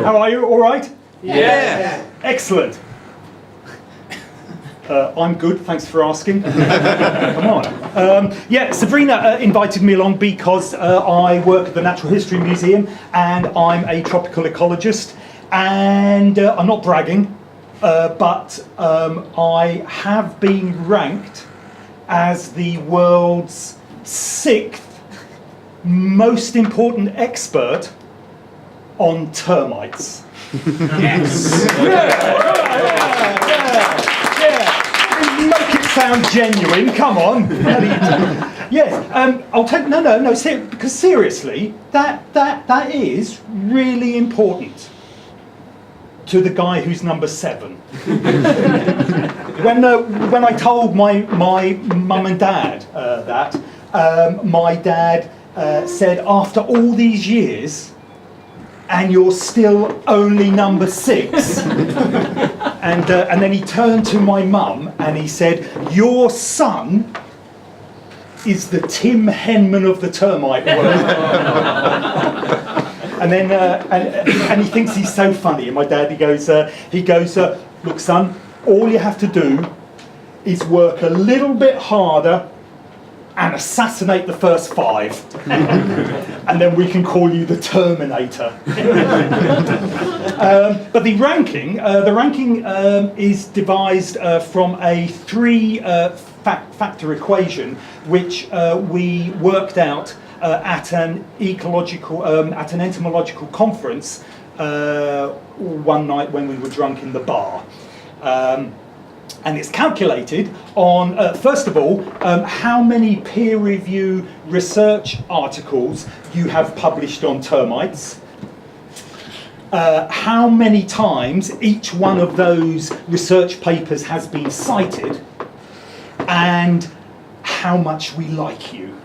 How are you? All right? Yeah. Excellent. I'm good, thanks for asking. Come on. Yeah, Sabrina invited me along because I work at the Natural History Museum and I'm a tropical ecologist. And I'm not bragging, but I have been ranked as the world's 6th most important expert on termites. Yes. Yeah. Make it sound genuine. Come on. Yes. I'll take no. Because seriously, that is really important to the guy who's number 7. When I told my mum and dad that, my dad said, after all these years, and you're still only number 6. And then he turned to my mum and he said, your son is the Tim Henman of the termite world. And then and he thinks he's so funny. And my dad, he goes, look, son, all you have to do is work a little bit harder and assassinate the first 5, and then we can call you the Terminator. But the ranking is devised from a 3-factor equation, which we worked out at an entomological conference one night when we were drunk in the bar. And it's calculated on, first of all, how many peer review research articles you have published on termites, how many times each one of those research papers has been cited, and how much we like you.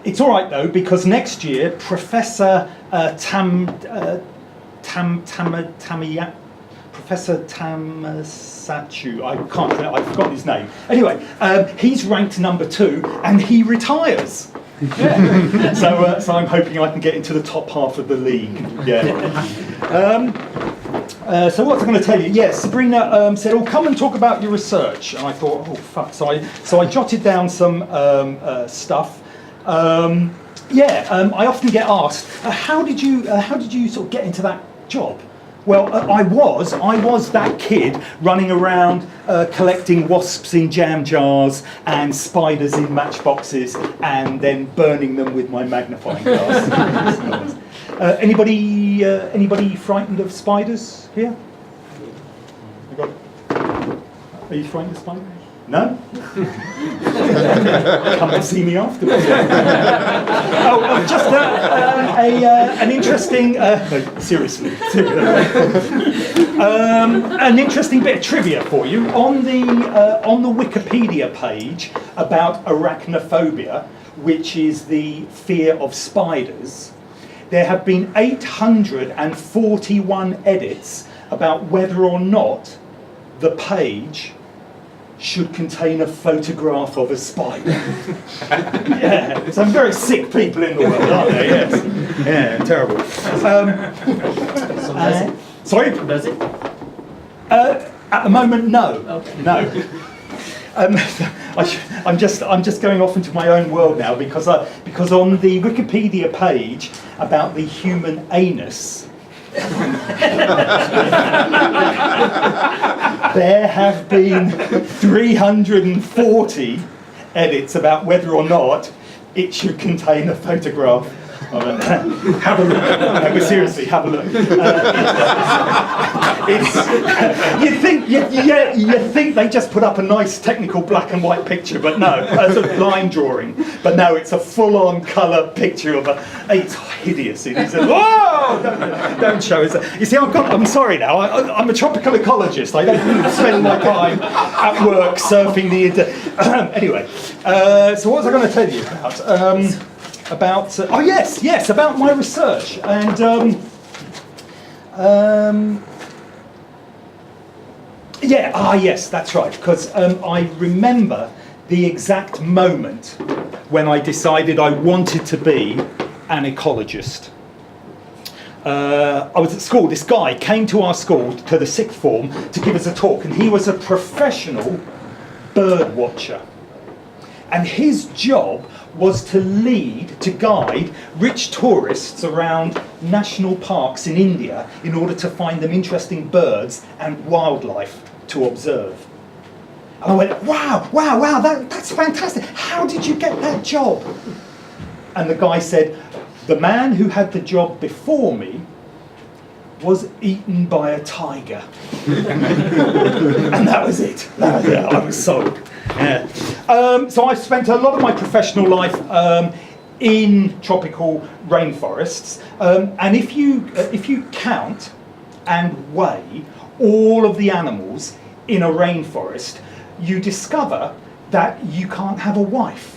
It's all right though, because next year Professor Professor Tamasachu, I've forgotten his name. Anyway, he's ranked number 2 and he retires. Yeah. So I'm hoping I can get into the top half of the league. Yeah. So what was I going to tell you? Yes, Sabrina said, "Oh, come and talk about your research." And I thought, "Oh, fuck!" So I jotted down some stuff. I often get asked, "How did you sort of get into that job?" Well, I was that kid running around collecting wasps in jam jars and spiders in matchboxes and then burning them with my magnifying glass. Anybody frightened of spiders here? Are you frightened of spiders? No? Come and see me afterwards. Just an interesting, seriously, an interesting bit of trivia for you. On the Wikipedia page about arachnophobia, which is the fear of spiders, there have been 841 edits about whether or not the page should contain a photograph of a spider. Yeah, some very sick people in the world, aren't there? Yes. Yeah, terrible. Sorry? Does it? At the moment, no. Okay. No. I'm just going off into my own world now because on the Wikipedia page about the human anus, there have been 340 edits about whether or not it should contain a photograph. Have a look. No, but seriously, have a look. You think they just put up a nice technical black and white picture, but no, it's a line drawing. But no, it's a full-on colour picture of it's hideous. It is. Whoa! Don't show it. You see, I'm sorry now. I'm a tropical ecologist. I don't spend my time at work surfing the internet. Anyway, so what was I going to tell you about? About my research and yes, that's right. Because I remember the exact moment when I decided I wanted to be an ecologist. I was at school. This guy came to our school, to the sixth form, to give us a talk, and he was a professional bird watcher. And his job was to guide rich tourists around national parks in India in order to find them interesting birds and wildlife to observe. And I went, wow, that's fantastic. How did you get that job? And the guy said, the man who had the job before me was eaten by a tiger. And that was it. I was sold. Yeah. So I've spent a lot of my professional life in tropical rainforests. And if you count and weigh all of the animals in a rainforest, you discover that you can't have a wife.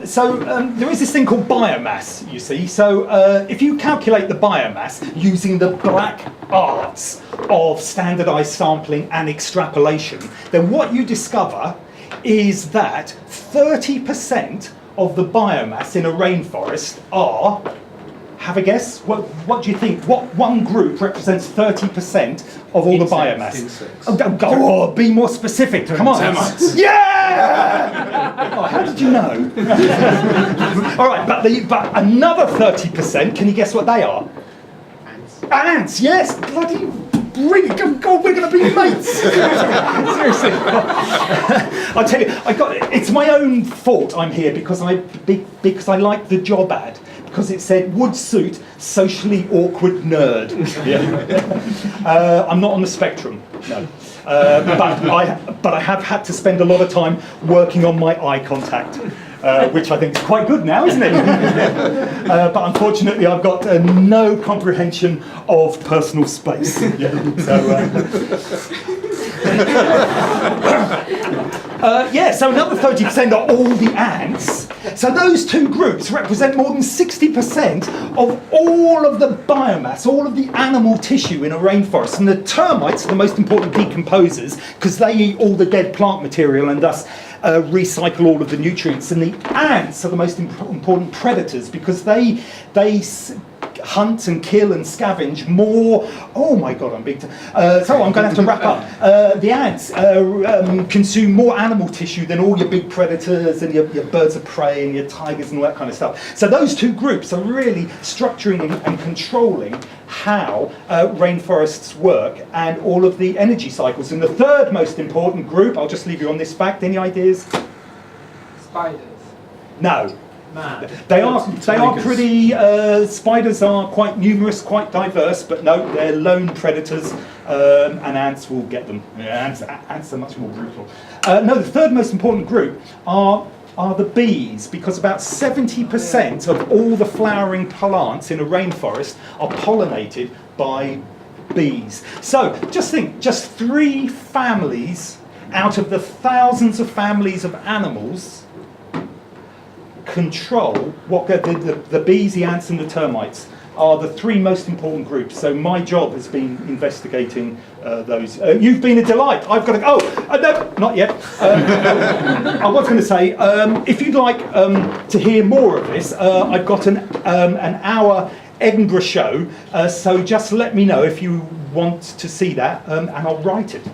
So there is this thing called biomass, you see. So if you calculate the biomass using the black arts of standardized sampling and extrapolation, then what you discover is that 30% of the biomass in a rainforest are, have a guess, what do you think? What one group represents 30% of all the biomass? Insects. Oh, go on, be more specific. Come on. Termites. Yeah! Oh, how did you know? All right, but another 30%, can you guess what they are? Ants. Ants, yes, bloody brilliant. God, we're going to be mates. Seriously. I'll tell you, it's my own fault I'm here because I liked the job ad. Because it said, would suit socially awkward nerd. Yeah. I'm not on the spectrum, no. But I have had to spend a lot of time working on my eye contact, which I think is quite good now, isn't it? But unfortunately, I've got no comprehension of personal space. Yeah. So another 30% are all the ants. So those two groups represent more than 60% of all of the biomass, all of the animal tissue in a rainforest. And the termites are the most important decomposers because they eat all the dead plant material and thus recycle all of the nutrients. And the ants are the most important predators because they hunt and kill and scavenge more. Oh my God, I'm big. So I'm going to have to wrap up. The ants consume more animal tissue than all your big predators and your birds of prey and your tigers and all that kind of stuff. So those two groups are really structuring and controlling how rainforests work and all of the energy cycles. And the third most important group, I'll just leave you on this fact. Any ideas? Spiders. No. Man. They are pretty, spiders are quite numerous, quite diverse, but no, they're lone predators, and ants will get them. Yeah, ants are much more brutal. No, the third most important group are the bees, because about 70% of all the flowering plants in a rainforest are pollinated by bees. So just think, just 3 families out of the thousands of families of animals control what the bees, the ants and the termites are the 3 most important groups. So my job has been investigating those. You've been a delight. I've got to no, not yet. I was going to say, if you'd like to hear more of this, I've got an hour Edinburgh show, so just let me know if you want to see that, and I'll write it.